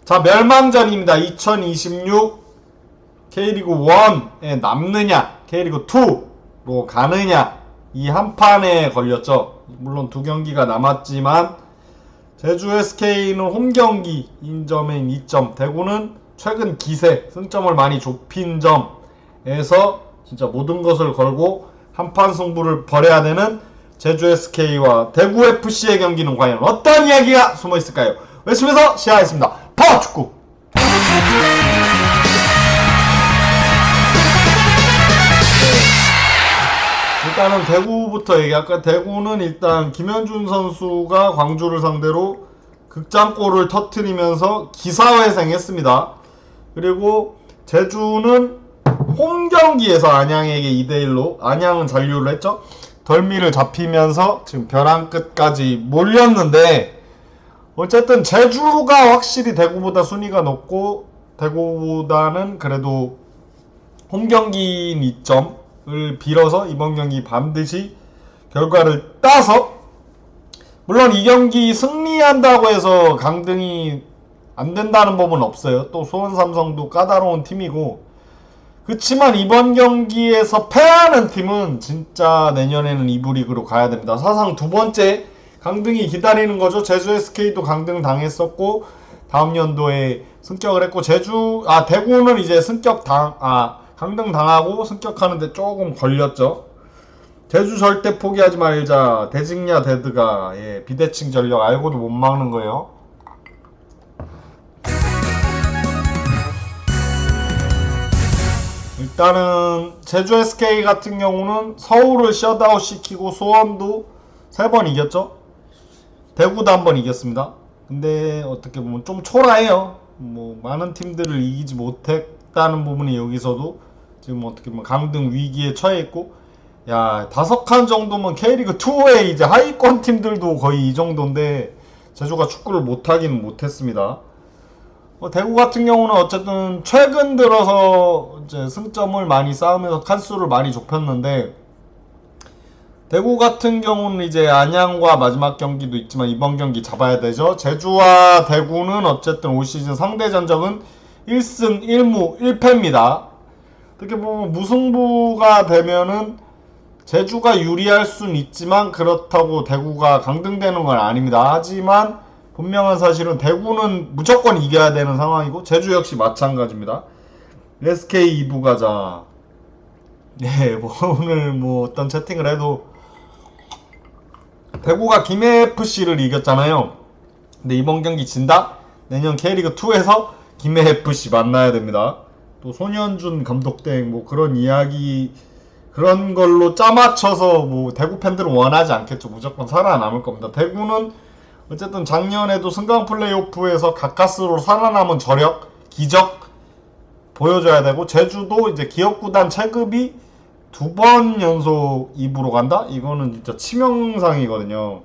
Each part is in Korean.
자, 멸망전입니다. 2026 K리그 1에 남느냐, K리그 2로 가느냐, 이 한 판에 걸렸죠. 물론 두 경기가 남았지만 제주 SK는 홈경기 인점엔 2점, 대구는 최근 기세, 승점을 많이 좁힌 점에서 진짜 모든 것을 걸고 한판 승부를 벌여야 되는 제주 SK와 대구 FC의 경기는 과연 어떤 이야기가 숨어 있을까요? 외치면서 시작하겠습니다. 파워축구! 일단은 대구부터 얘기할까? 대구는 일단 김현준 선수가 광주를 상대로 극장골을 터뜨리면서 기사회생했습니다. 그리고 제주는 홈경기에서 안양에게 2대1로, 안양은 잔류를 했죠. 덜미를 잡히면서 지금 벼랑 끝까지 몰렸는데, 어쨌든 제주가 확실히 대구보다 순위가 높고 대구보다는 그래도 홈경기인 2점을 빌어서 이번 경기 반드시 결과를 따서, 물론 이 경기 승리한다고 해서 강등이 안 된다는 법은 없어요. 또 수원삼성도 까다로운 팀이고, 그치만 이번 경기에서 패하는 팀은 진짜 내년에는 2부 리그로 가야 됩니다. 사상 두 번째 강등이 기다리는 거죠. 제주 SK도 강등 당했었고 다음 연도에 승격을 했고, 대구는 이제 강등 당하고 승격하는데 조금 걸렸죠. 제주 절대 포기하지 말자. 대직야 데드가 비대칭 전력 알고도 못 막는 거예요. 일단은 제주 SK 같은 경우는 서울을 셧아웃 시키고 수원도 3번 이겼죠. 대구도 한 번 이겼습니다. 근데 어떻게 보면 좀 초라해요. 뭐 많은 팀들을 이기지 못했다는 부분이 여기서도 지금 어떻게 보면 강등 위기에 처해 있고, 야, 5칸 정도면 K리그 2의 이제 하위권 팀들도 거의 이 정도인데 제주가 축구를 못하기는 못했습니다. 대구 같은 경우는 어쨌든 최근 들어서 이제 승점을 많이 쌓으면서 칸수를 많이 좁혔는데, 대구 같은 경우는 이제 안양과 마지막 경기도 있지만 이번 경기 잡아야 되죠. 제주와 대구는 어쨌든 올 시즌 상대 전적은 1승 1무 1패입니다. 어떻게 보면 무승부가 되면은 제주가 유리할 순 있지만 그렇다고 대구가 강등되는 건 아닙니다. 하지만 분명한 사실은 대구는 무조건 이겨야 되는 상황이고 제주 역시 마찬가지입니다. SK 2부 가자. 오늘 어떤 채팅을 해도 대구가 김해FC를 이겼잖아요. 근데 이번 경기 진다? 내년 K리그2에서 김해FC 만나야 됩니다. 또 손현준 감독된 그런 이야기, 그런 걸로 짜맞춰서 대구 팬들은 원하지 않겠죠. 무조건 살아남을 겁니다. 대구는 어쨌든 작년에도 승강 플레이오프에서 가까스로 살아남은 저력, 기적 보여줘야 되고, 제주도 이제 기업구단 체급이 2번 연속 2부로 간다? 이거는 진짜 치명상이거든요.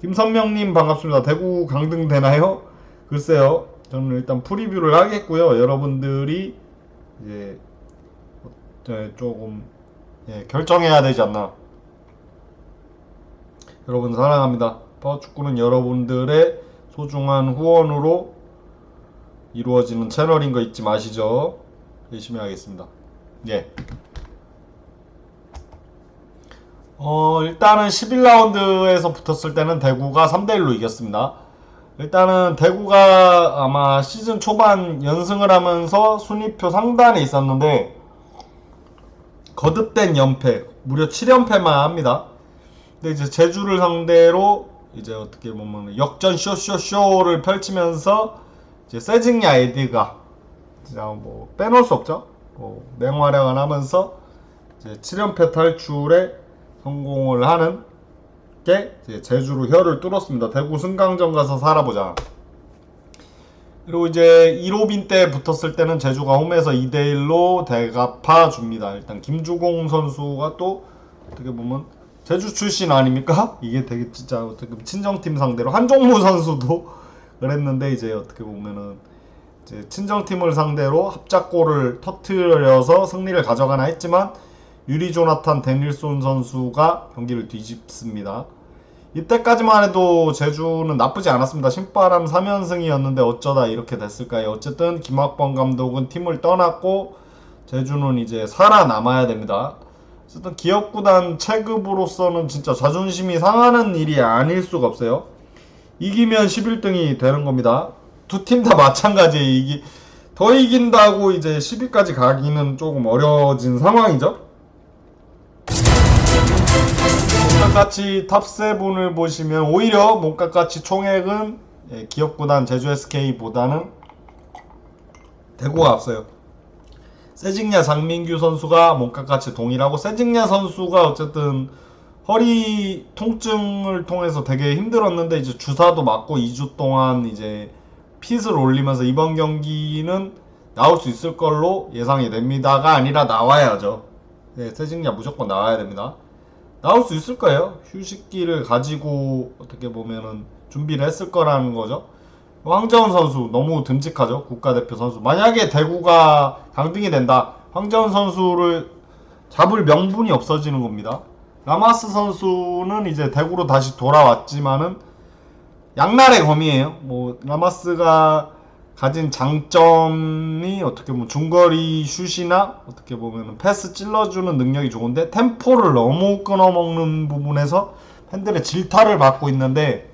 김선명님 반갑습니다. 대구 강등 되나요? 글쎄요. 저는 일단 프리뷰를 하겠고요. 여러분들이 이제 조금 결정해야 되지 않나. 여러분 사랑합니다. 파워축구는 여러분들의 소중한 후원으로 이루어지는 채널인 거 잊지 마시죠. 열심히 하겠습니다. 일단은 11라운드에서 붙었을 때는 대구가 3대1로 이겼습니다. 일단은 대구가 아마 시즌 초반 연승을 하면서 순위표 상단에 있었는데 거듭된 연패, 무려 7연패만 합니다. 근데 이제 제주를 상대로 이제 어떻게 보면 역전 쇼쇼쇼를 펼치면서 이제 세징야 에드가 진짜 빼놓을 수 없죠. 맹활약을 하면서 이제 7연패 탈출에 성공을 하는 게 이제 제주로 혀를 뚫었습니다. 대구 승강전 가서 살아보자. 그리고 이제 1호빈 때 붙었을 때는 제주가 홈에서 2대1로 대갚아 줍니다. 일단 김주공 선수가 또 어떻게 보면 제주 출신 아닙니까? 이게 되게 진짜 어떻게 보면 친정팀 상대로, 한종무 선수도 그랬는데 이제 어떻게 보면은 이제 친정팀을 상대로 합작골을 터트려서 승리를 가져가나 했지만 유리 조나탄 데닐손 선수가 경기를 뒤집습니다. 이때까지만 해도 제주는 나쁘지 않았습니다. 신바람 3연승이었는데 어쩌다 이렇게 됐을까요? 어쨌든 김학범 감독은 팀을 떠났고 제주는 이제 살아남아야 됩니다. 어쨌든 기업구단 체급으로서는 진짜 자존심이 상하는 일이 아닐 수가 없어요. 이기면 11등이 되는 겁니다. 두 팀 다 마찬가지예요. 더 이긴다고 이제 10위까지 가기는 조금 어려워진 상황이죠. 몽카까치 탑7을 보시면 오히려 몽카까치 총액은 기업구단 제주 SK보다는 대구가 앞서요. 세징야 장민규 선수가 몽카까치 동일하고, 세징야 선수가 어쨌든 허리 통증을 통해서 되게 힘들었는데 이제 주사도 맞고 2주 동안 이제 핏을 올리면서 이번 경기는 나올 수 있을 걸로 예상이 됩니다가 아니라 나와야죠. 네, 세징야 무조건 나와야 됩니다. 나올 수 있을 거예요. 휴식기를 가지고 어떻게 보면은 준비를 했을 거라는 거죠. 황재원 선수 너무 듬직하죠. 국가대표 선수. 만약에 대구가 강등이 된다, 황재원 선수를 잡을 명분이 없어지는 겁니다. 라마스 선수는 이제 대구로 다시 돌아왔지만은 양날의 검이에요. 뭐 라마스가 가진 장점이 어떻게 보면 중거리 슛이나 어떻게 보면 패스 찔러주는 능력이 좋은데 템포를 너무 끊어먹는 부분에서 팬들의 질타를 받고 있는데,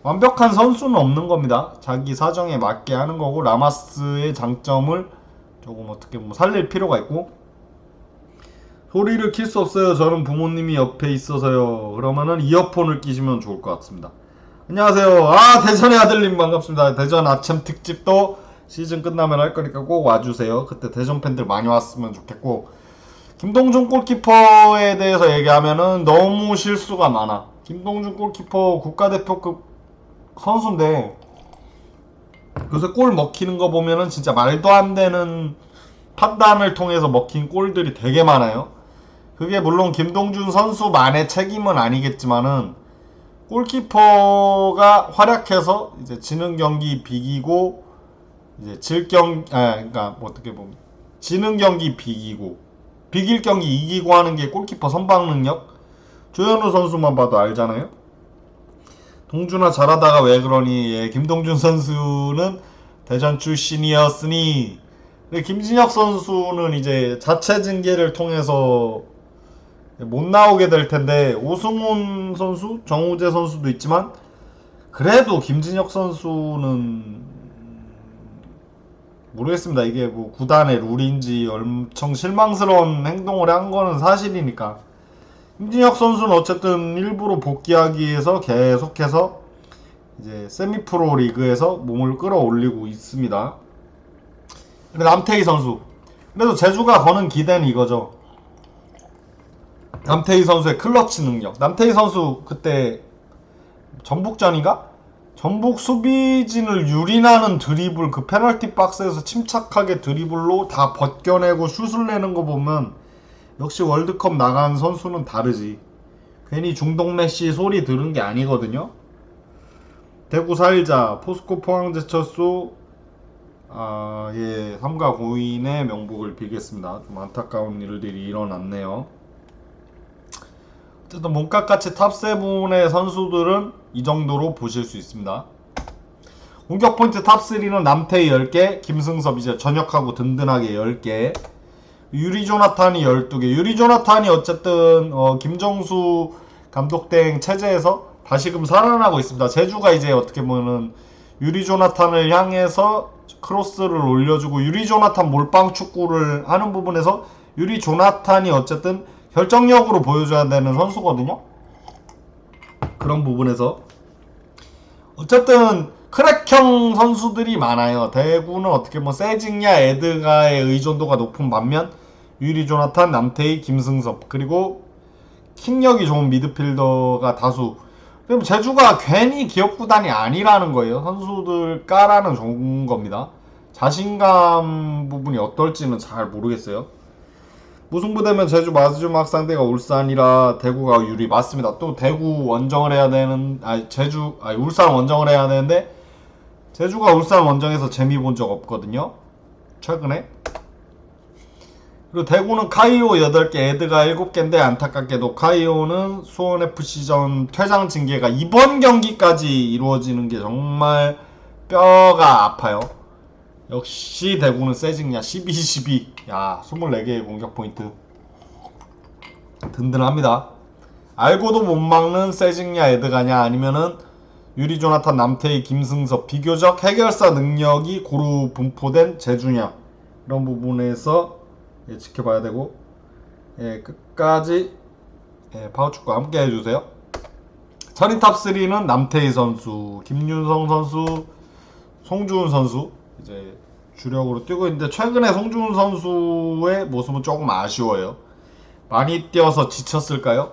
완벽한 선수는 없는 겁니다. 자기 사정에 맞게 하는 거고, 라마스의 장점을 조금 어떻게 보면 살릴 필요가 있고. 소리를 킬 수 없어요. 저는 부모님이 옆에 있어서요. 그러면은 이어폰을 끼시면 좋을 것 같습니다. 안녕하세요. 대전의 아들님 반갑습니다. 대전 아침 특집도 시즌 끝나면 할 거니까 꼭 와주세요. 그때 대전 팬들 많이 왔으면 좋겠고, 김동준 골키퍼에 대해서 얘기하면은 너무 실수가 많아. 김동준 골키퍼 국가대표급 선수인데 요새 골 먹히는 거 보면은 진짜 말도 안 되는 판단을 통해서 먹힌 골들이 되게 많아요. 그게 물론 김동준 선수만의 책임은 아니겠지만은 골키퍼가 활약해서 이제 지는 경기 비기고, 이제 그러니까 뭐 어떻게 보면 지는 경기 비기고 비길 경기 이기고 하는 게 골키퍼 선방 능력. 조현우 선수만 봐도 알잖아요. 동준아 잘하다가 왜 그러니? 예, 김동준 선수는 대전 출신이었으니. 김진혁 선수는 이제 자체 징계를 통해서 못 나오게 될 텐데, 오승훈 선수, 정우재 선수도 있지만 그래도 김진혁 선수는 모르겠습니다. 이게 뭐 구단의 룰인지 엄청 실망스러운 행동을 한 거는 사실이니까. 김진혁 선수는 어쨌든 일부러 복귀하기 위해서 계속해서 이제 세미프로 리그에서 몸을 끌어올리고 있습니다. 남태희 선수. 그래도 제주가 거는 기대는 이거죠. 남태희 선수의 클러치 능력. 남태희 선수 그때 전북전인가? 전북 수비진을 유린하는 드리블, 그 페널티 박스에서 침착하게 드리블로 다 벗겨내고 슛을 내는 거 보면 역시 월드컵 나간 선수는 다르지. 괜히 중동 메시 소리 들은 게 아니거든요. 대구 살자, 포스코 포항제철소, 예, 3가 고인의 명복을 빌겠습니다. 좀 안타까운 일들이 일어났네요. 어쨌든 몽카까치 탑7의 선수들은 이 정도로 보실 수 있습니다. 공격 포인트 탑3는 남태희 10개, 김승섭 이제 전역하고 든든하게 10개, 유리 조나탄이 12개. 유리 조나탄이 어쨌든 김정수 감독 땡 체제에서 다시금 살아나고 있습니다. 제주가 이제 어떻게 보면은 유리 조나탄을 향해서 크로스를 올려주고 유리 조나탄 몰빵 축구를 하는 부분에서 유리 조나탄이 어쨌든 결정력으로 보여줘야 되는 선수거든요. 그런 부분에서 어쨌든 크랙형 선수들이 많아요. 대구는 어떻게 보면 세징야, 에드가의 의존도가 높은 반면 유리 조나탄, 남태희, 김승섭, 그리고 킥력이 좋은 미드필더가 다수. 그럼 제주가 괜히 기업구단이 아니라는 거예요. 선수들 까라는 좋은 겁니다. 자신감 부분이 어떨지는 잘 모르겠어요. 무승부되면 제주 마지막 상대가 울산이라 대구가 유리. 맞습니다. 또 대구 원정을 해야 되는, 울산 원정을 해야 되는데 제주가 울산 원정에서 재미 본 적 없거든요. 최근에. 그리고 대구는 카이오 8개, 에드가 7개인데 안타깝게도 카이오는 수원FC전 퇴장 징계가 이번 경기까지 이루어지는 게 정말 뼈가 아파요. 역시 대구는 세징야 12-12. 야, 24개의 공격 포인트. 든든합니다. 알고도 못 막는 세징야 에드가냐 아니면은 유리 조나탄 남태희 김승섭 비교적 해결사 능력이 고루 분포된 제주냐, 이런 부분에서 지켜봐야 되고, 끝까지 파워축구 함께 해주세요. 천인 탑3는 남태희 선수, 김윤성 선수, 송주훈 선수 이제 주력으로 뛰고 있는데, 최근에 송주훈 선수의 모습은 조금 아쉬워요. 많이 뛰어서 지쳤을까요?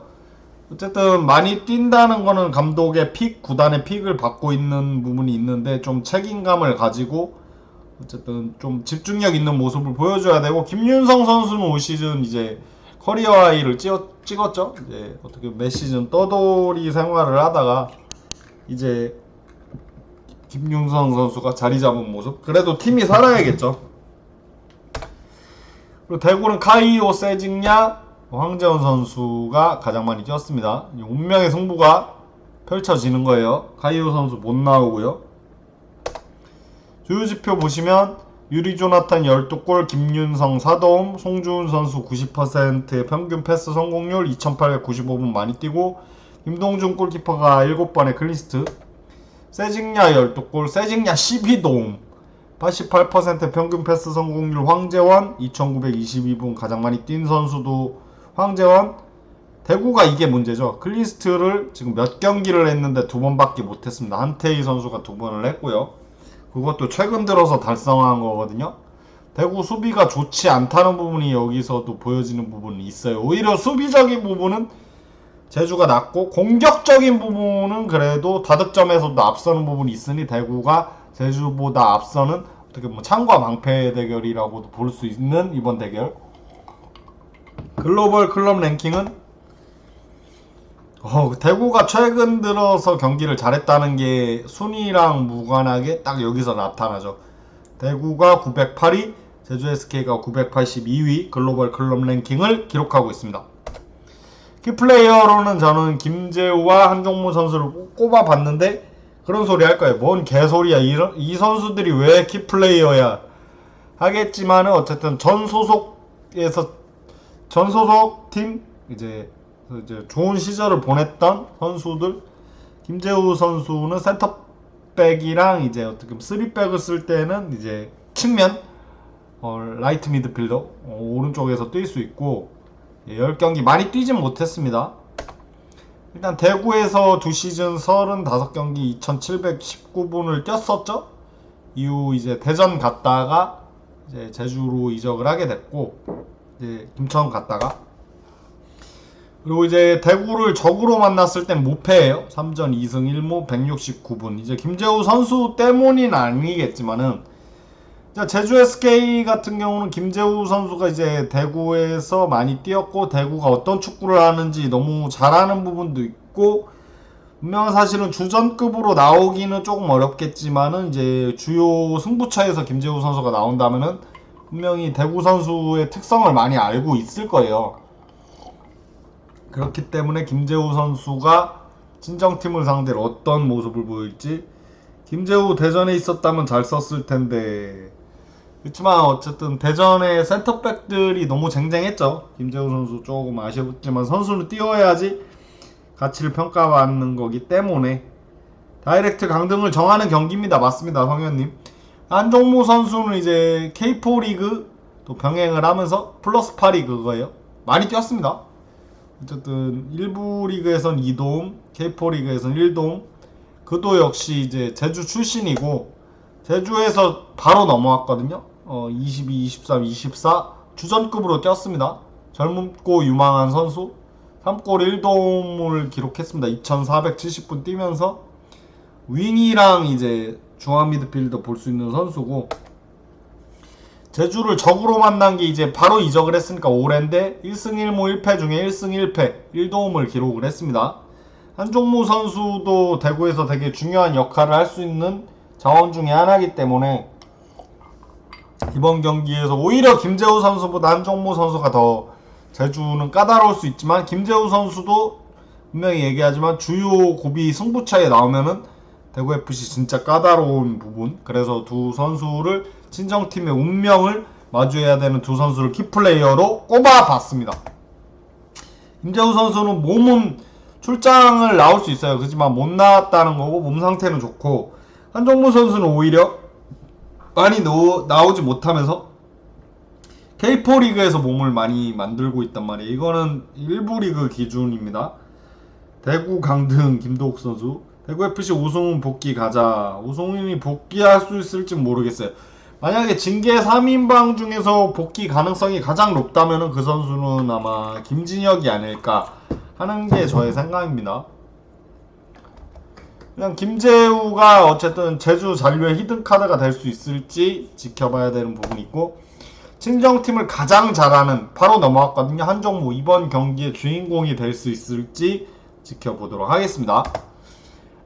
어쨌든 많이 뛴다는 거는 감독의 픽, 구단의 픽을 받고 있는 부분이 있는데, 좀 책임감을 가지고 어쨌든 좀 집중력 있는 모습을 보여줘야 되고, 김윤성 선수는 올 시즌 이제 커리어 하이를 찍었죠. 이제 어떻게 몇 시즌 떠돌이 생활을 하다가 이제 김윤성 선수가 자리 잡은 모습. 그래도 팀이 살아야겠죠. 그리고 대구는 카이오, 세징야, 황재원 선수가 가장 많이 뛰었습니다. 운명의 승부가 펼쳐지는 거예요. 카이오 선수 못 나오고요. 주요지표 보시면 유리 조나탄 12골, 김윤성 4도움, 송주훈 선수 90%의 평균 패스 성공률, 2895분 많이 뛰고, 김동준 골키퍼가 7번의 클리스트, 세징야 12골, 세징야 12도움, 88% 평균 패스 성공률 황재원, 2922분 가장 많이 뛴 선수도 황재원. 대구가 이게 문제죠. 클리스트를 지금 몇 경기를 했는데 2번밖에 못했습니다. 한태희 선수가 2번을 했고요. 그것도 최근 들어서 달성한 거거든요. 대구 수비가 좋지 않다는 부분이 여기서도 보여지는 부분이 있어요. 오히려 수비적인 부분은 제주가 낫고, 공격적인 부분은 그래도 다득점에서도 앞서는 부분이 있으니 대구가 제주보다 앞서는 어떻게 보면 창과 방패 대결이라고도 볼 수 있는 이번 대결. 글로벌 클럽 랭킹은 대구가 최근 들어서 경기를 잘했다는 게 순위랑 무관하게 딱 여기서 나타나죠. 대구가 908위, 제주 SK가 982위 글로벌 클럽 랭킹을 기록하고 있습니다. 키플레이어로는 저는 김재우와 한종무 선수를 꼽아봤는데, 그런 소리 할 거예요. 뭔 개소리야. 이 선수들이 왜 키플레이어야 하겠지만은, 어쨌든 전 소속 팀 이제 좋은 시절을 보냈던 선수들, 김재우 선수는 센터백이랑 이제 어떻게 보면 3백을 쓸 때는 이제 측면 라이트 미드필더 오른쪽에서 뛸 수 있고, 10경기 많이 뛰진 못했습니다. 일단 대구에서 2시즌 35경기 2719분을 뛰었었죠. 이후 이제 대전 갔다가 이제 제주로 이적을 하게 됐고, 이제 김천 갔다가, 그리고 이제 대구를 적으로 만났을 땐 무패예요. 3전 2승 1무 169분. 이제 김재우 선수 때문은 아니겠지만은, 제주 SK 같은 경우는 김재우 선수가 이제 대구에서 많이 뛰었고, 대구가 어떤 축구를 하는지 너무 잘하는 부분도 있고, 분명한 사실은 주전급으로 나오기는 조금 어렵겠지만은, 이제 주요 승부처에서 김재우 선수가 나온다면은 분명히 대구 선수의 특성을 많이 알고 있을 거예요. 그렇기 때문에 김재우 선수가 친정팀을 상대로 어떤 모습을 보일지, 김재우 대전에 있었다면 잘 썼을 텐데, 그렇지만 어쨌든 대전의 센터백들이 너무 쟁쟁했죠. 김재우 선수 조금 아쉬웠지만 선수는 뛰어야지 가치를 평가받는 거기 때문에 다이렉트 강등을 정하는 경기입니다. 맞습니다, 성현님. 한종무 선수는 이제 K4 리그 또 병행을 하면서 플러스 8이 그거예요. 많이 뛰었습니다. 어쨌든 1부 리그에선 2도움, K4 리그에선 1도움. 그도 역시 이제 제주 출신이고, 제주에서 바로 넘어왔거든요. 22, 23, 24 주전급으로 뛰었습니다. 젊고 유망한 선수. 3골 1도움을 기록했습니다. 2470분 뛰면서 윙이랑 이제 중앙 미드필더 볼 수 있는 선수고, 제주를 적으로 만난 게 이제 바로 이적을 했으니까 올해인데 1승 1무 1패 중에 1승 1패 1도움을 기록을 했습니다. 한종무 선수도 대구에서 되게 중요한 역할을 할 수 있는 자원 중에 하나이기 때문에 이번 경기에서 오히려 김재우 선수보다 한종무 선수가 더 제주는 까다로울 수 있지만 김재우 선수도 분명히 얘기하지만 주요 고비 승부차에 나오면은 대구FC 진짜 까다로운 부분, 그래서 두 선수를 친정팀의 운명을 마주해야 되는 두 선수를 키플레이어로 꼽아봤습니다. 김재우 선수는 몸은 출장을 나올 수 있어요. 그렇지만 못 나왔다는 거고 몸 상태는 좋고, 한종무 선수는 오히려 많이 나오지 못하면서 K4 리그에서 몸을 많이 만들고 있단 말이에요. 이거는 일부 리그 기준입니다. 대구 강등 김도욱 선수, 대구FC 우승훈 복귀 가자. 우승훈이 복귀할 수 있을지 모르겠어요. 만약에 징계 3인방 중에서 복귀 가능성이 가장 높다면 그 선수는 아마 김진혁이 아닐까 하는 게 저의 생각입니다. 그냥 김재우가 어쨌든 제주 잔류의 히든카드가 될 수 있을지 지켜봐야 되는 부분이 있고, 친정팀을 가장 잘하는, 바로 넘어왔거든요. 한종무 이번 경기의 주인공이 될 수 있을지 지켜보도록 하겠습니다.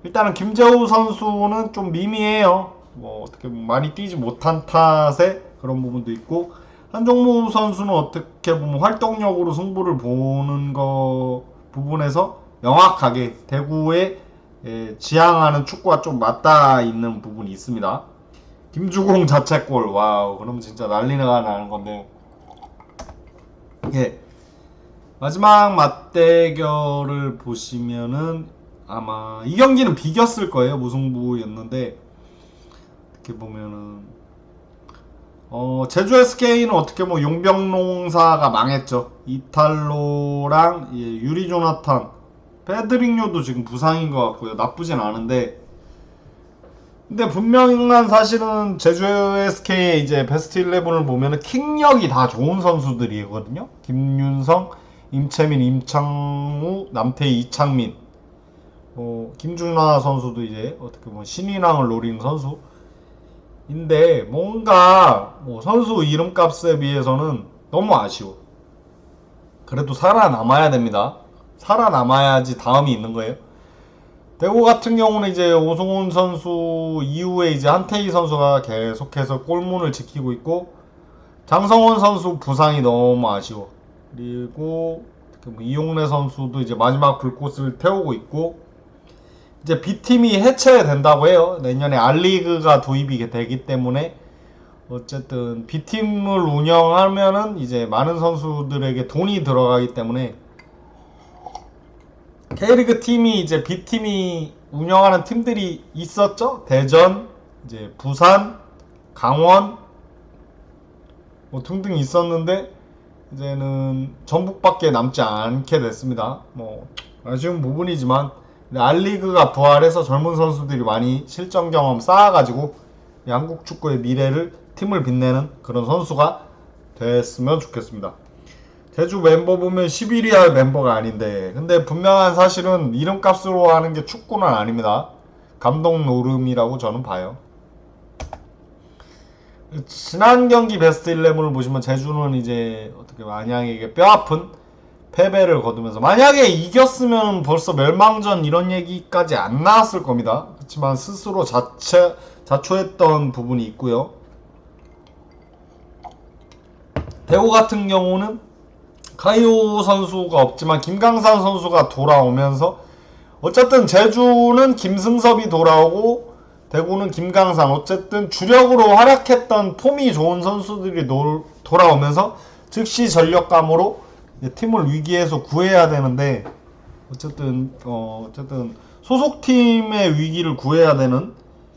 일단은 김재우 선수는 좀 미미해요. 뭐 어떻게 보면 많이 뛰지 못한 탓에 그런 부분도 있고, 한종무 선수는 어떻게 보면 활동력으로 승부를 보는 거 부분에서 명확하게 대구의 지향하는 축구와 좀 맞닿아 있는 부분이 있습니다. 김주공 자책골, 와우, 그럼 진짜 난리가 나는 건데, 예, 마지막 맞대결을 보시면은 아마 이 경기는 비겼을 거예요. 무승부였는데, 이렇게 보면은 제주 SK는 어떻게 뭐 용병농사가 망했죠. 이탈로랑 유리 조나탄, 페드링요도 지금 부상인 것 같고요. 나쁘진 않은데, 근데 분명한 사실은 제주 SK의 이제 베스트 11을 보면은 킥력이 다 좋은 선수들이거든요. 김윤성, 임채민, 임창우, 남태희, 이창민, 김준하 선수도 이제 어떻게 보면 신인왕을 노리는 선수인데, 뭔가 선수 이름값에 비해서는 너무 아쉬워. 그래도 살아남아야 됩니다. 살아남아야지 다음이 있는 거예요. 대구 같은 경우는 이제 오승훈 선수 이후에 이제 한태희 선수가 계속해서 골문을 지키고 있고, 장성원 선수 부상이 너무 아쉬워. 그리고 이용래 선수도 이제 마지막 불꽃을 태우고 있고, 이제 B팀이 해체된다고 해요. 내년에 R리그가 도입이 되기 때문에 어쨌든 B팀을 운영하면은 이제 많은 선수들에게 돈이 들어가기 때문에 K리그 팀이 이제 B팀이 운영하는 팀들이 있었죠. 대전, 이제 부산, 강원 뭐 등등 있었는데 이제는 전북밖에 남지 않게 됐습니다. 뭐 아쉬운 부분이지만 R리그가 부활해서 젊은 선수들이 많이 실전 경험 쌓아가지고 한국 축구의 미래를, 팀을 빛내는 그런 선수가 됐으면 좋겠습니다. 제주 멤버 보면 11위할 멤버가 아닌데, 근데 분명한 사실은 이름값으로 하는 게 축구는 아닙니다. 감독 노름이라고 저는 봐요. 지난 경기 베스트 11을 보시면 제주는 이제 어떻게 안양에게 뼈아픈 패배를 거두면서, 만약에 이겼으면 벌써 멸망전 이런 얘기까지 안 나왔을 겁니다. 그렇지만 스스로 자초했던 부분이 있고요. 대구 같은 경우는 카이오 선수가 없지만 김강산 선수가 돌아오면서, 어쨌든 제주는 김승섭이 돌아오고 대구는 김강산, 어쨌든 주력으로 활약했던 폼이 좋은 선수들이 돌아오면서 즉시 전력감으로 팀을 위기에서 구해야 되는데, 어쨌든 소속팀의 위기를 구해야 되는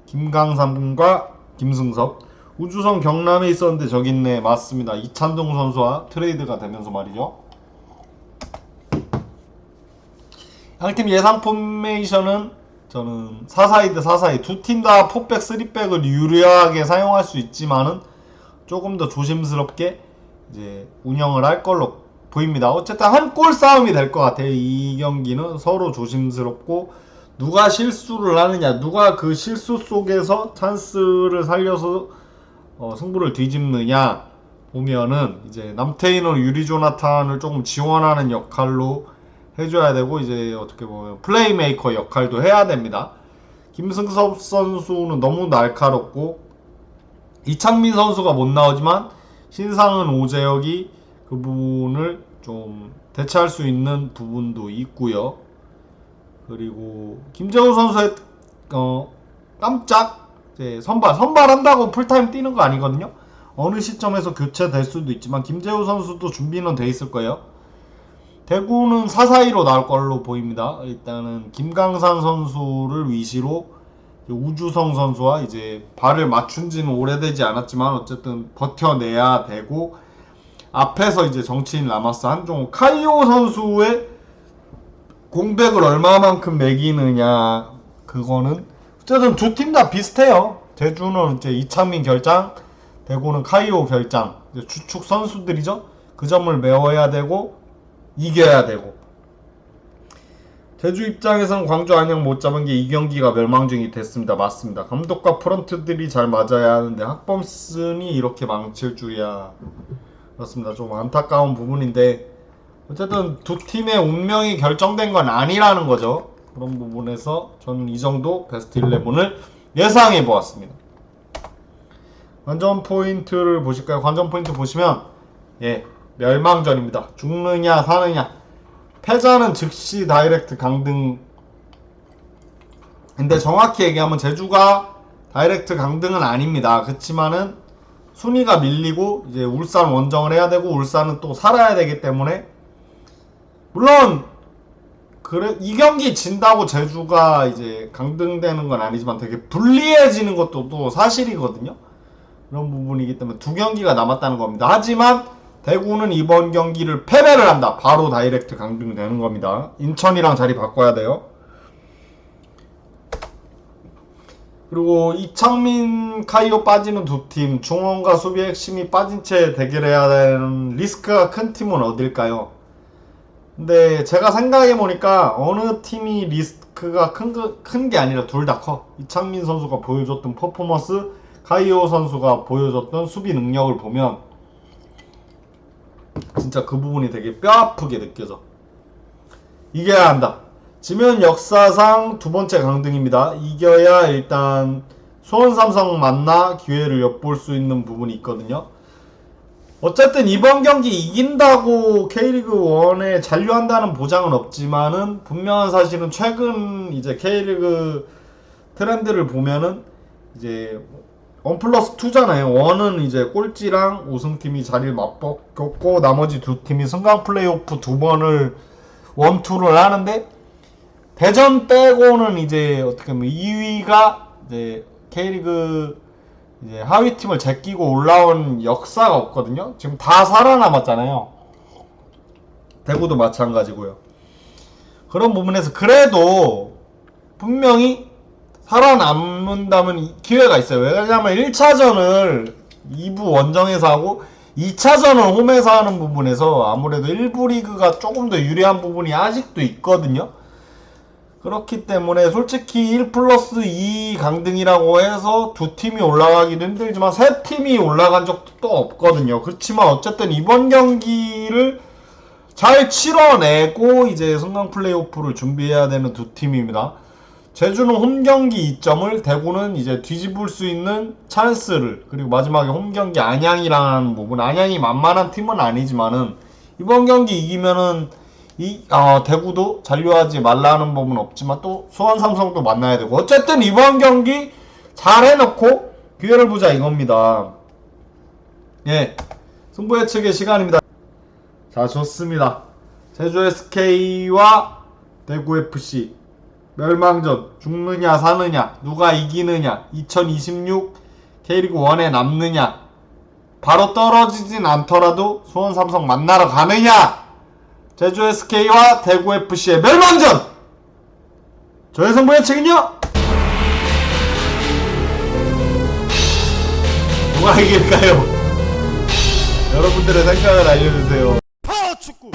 김강산과 김승섭, 우주성 경남에 있었는데 저기 있네. 맞습니다. 이찬동 선수와 트레이드가 되면서 말이죠. 양팀 예상 포메이션은 저는 4-4-2 대 4-4-2, 두 팀 다 4백, 3백을 유리하게 사용할 수 있지만은 조금 더 조심스럽게 이제 운영을 할 걸로 보입니다. 어쨌든 한 골 싸움이 될 것 같아요. 이 경기는 서로 조심스럽고, 누가 실수를 하느냐, 누가 그 실수 속에서 찬스를 살려서 승부를 뒤집느냐 보면은, 이제 남태인은 유리 조나탄을 조금 지원하는 역할로 해줘야 되고, 이제 어떻게 보면 플레이메이커 역할도 해야 됩니다. 김승섭 선수는 너무 날카롭고 이창민 선수가 못 나오지만 신상은 오재혁이 그 부분을 좀 대체할 수 있는 부분도 있고요. 그리고 김재호 선수의 깜짝 선발한다고 풀타임 뛰는 거 아니거든요. 어느 시점에서 교체될 수도 있지만 김재호 선수도 준비는 돼 있을 거예요. 대구는 4-4-2로 나올 걸로 보입니다. 일단은 김강산 선수를 위시로 우주성 선수와 이제 발을 맞춘 지는 오래되지 않았지만 어쨌든 버텨내야 되고, 앞에서 이제 정치인 라마스, 한종호, 카이오 선수의 공백을 얼마만큼 매기느냐, 그거는 어쨌든 두 팀 다 비슷해요. 제주는 이제 이창민 결장, 대구는 카이오 결장, 이제 주축 선수들이죠. 그 점을 메워야 되고 이겨야 되고. 제주 입장에서는 광주 안양 못 잡은 게 이 경기가 멸망중이 됐습니다. 맞습니다. 감독과 프런트들이 잘 맞아야 하는데 학범슨이 이렇게 망칠 줄이야. 그렇습니다. 좀 안타까운 부분인데 어쨌든 두 팀의 운명이 결정된 건 아니라는 거죠. 그런 부분에서 저는 이 정도 베스트 11을 예상해 보았습니다. 관전 포인트를 보실까요? 관전 포인트 보시면 멸망전입니다. 죽느냐 사느냐. 패자는 즉시 다이렉트 강등. 근데 정확히 얘기하면 제주가 다이렉트 강등은 아닙니다. 그치만은 순위가 밀리고 이제 울산 원정을 해야 되고 울산은 또 살아야 되기 때문에, 물론 이 경기 진다고 제주가 이제 강등되는 건 아니지만 되게 불리해지는 것도 또 사실이거든요. 그런 부분이기 때문에 두 경기가 남았다는 겁니다. 하지만 대구는 이번 경기를 패배를 한다. 바로 다이렉트 강등되는 겁니다. 인천이랑 자리 바꿔야 돼요. 그리고 이창민, 카이오 빠지는 두 팀, 중원과 수비 핵심이 빠진 채 대결해야 되는 리스크가 큰 팀은 어딜까요? 근데 제가 생각해보니까 어느 팀이 리스크가 큰 게 아니라 둘 다 커. 이창민 선수가 보여줬던 퍼포먼스, 카이오 선수가 보여줬던 수비 능력을 보면 진짜 그 부분이 되게 뼈아프게 느껴져. 이겨야 한다. 지면 역사상 두 번째 강등입니다. 이겨야 일단 수원 삼성 만나 기회를 엿볼 수 있는 부분이 있거든요. 어쨌든 이번 경기 이긴다고 K리그 1에 잔류한다는 보장은 없지만은 분명한 사실은 최근 이제 K리그 트렌드를 보면은 이제 1+2잖아요. 1은 이제 꼴찌랑 우승팀이 자리를 맞먹고 나머지 두 팀이 승강 플레이오프 두 번을 1, 2를 하는데, 대전 빼고는 이제 어떻게 보면 2위가 이제 K리그 이제 하위 팀을 제끼고 올라온 역사가 없거든요. 지금 다 살아남았잖아요. 대구도 마찬가지고요. 그런 부분에서 그래도 분명히 살아남는다면 기회가 있어요. 왜냐면 1차전을 2부 원정에서 하고 2차전을 홈에서 하는 부분에서 아무래도 1부 리그가 조금 더 유리한 부분이 아직도 있거든요. 그렇기 때문에 솔직히 1+2 강등이라고 해서 두 팀이 올라가기도 힘들지만 세 팀이 올라간 적도 또 없거든요. 그렇지만 어쨌든 이번 경기를 잘 치러내고 이제 승강 플레이오프를 준비해야 되는 두 팀입니다. 제주는 홈경기 2점을, 대구는 이제 뒤집을 수 있는 찬스를, 그리고 마지막에 홈경기 안양이라는 부분, 안양이 만만한 팀은 아니지만은 이번 경기 이기면은 대구도 잔류하지 말라는 법은 없지만 또 수원 삼성도 만나야 되고, 어쨌든 이번 경기 잘 해놓고 기회를 보자 이겁니다. 승부 예측의 시간입니다. 자, 좋습니다. 제주 SK와 대구 FC 멸망전, 죽느냐 사느냐, 누가 이기느냐, 2026 K리그 1에 남느냐, 바로 떨어지진 않더라도 수원 삼성 만나러 가느냐, 제주 SK와 대구 FC의 멸망전! 저의 승부 예측은요? 누가 이길까요? 여러분들의 생각을 알려주세요. 파워축구